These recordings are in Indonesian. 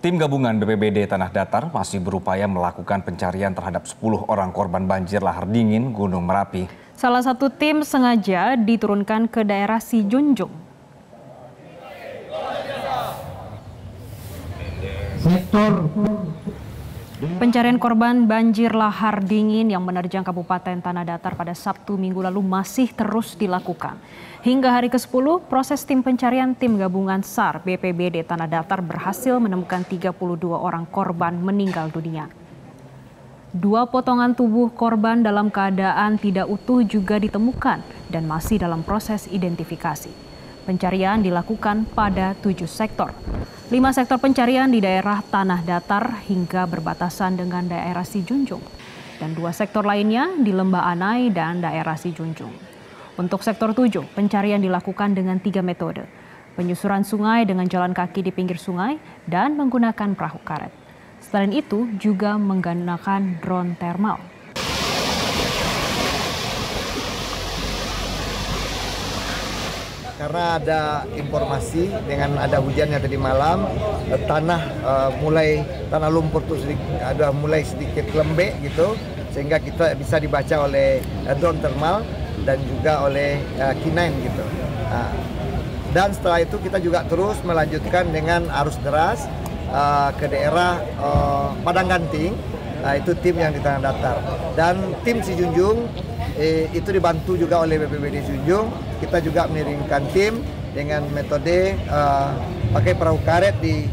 Tim gabungan BPBD Tanah Datar masih berupaya melakukan pencarian terhadap 10 orang korban banjir lahar dingin Gunung Merapi. Salah satu tim sengaja diturunkan ke daerah Sijunjung. Pencarian korban banjir lahar dingin yang menerjang Kabupaten Tanah Datar pada Sabtu minggu lalu masih terus dilakukan. Hingga hari ke-10, proses tim pencarian tim gabungan SAR BPBD Tanah Datar berhasil menemukan 32 orang korban meninggal dunia. 2 potongan tubuh korban dalam keadaan tidak utuh juga ditemukan dan masih dalam proses identifikasi. Pencarian dilakukan pada 7 sektor. 5 sektor pencarian di daerah Tanah Datar hingga berbatasan dengan daerah Sijunjung. Dan 2 sektor lainnya di Lembah Anai dan daerah Sijunjung. Untuk sektor 7, pencarian dilakukan dengan 3 metode. Penyusuran sungai dengan jalan kaki di pinggir sungai dan menggunakan perahu karet. Selain itu juga menggunakan drone thermal. Karena ada informasi dengan ada hujannya tadi malam, tanah lumpur tuh mulai sedikit lembek gitu, sehingga kita bisa dibaca oleh drone thermal dan juga oleh K9 gitu. Dan setelah itu kita juga terus melanjutkan dengan arus deras ke daerah Padang Ganting, itu tim yang di Tanah Datar. Dan tim Sijunjung itu dibantu juga oleh BPBD Sijunjung. Kita juga mengirimkan tim dengan metode pakai perahu karet di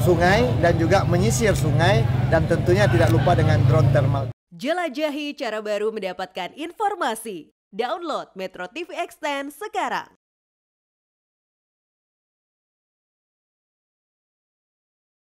sungai dan juga menyisir sungai, dan tentunya tidak lupa dengan drone thermal. Jelajahi cara baru mendapatkan informasi. Download Metro TV Extend sekarang.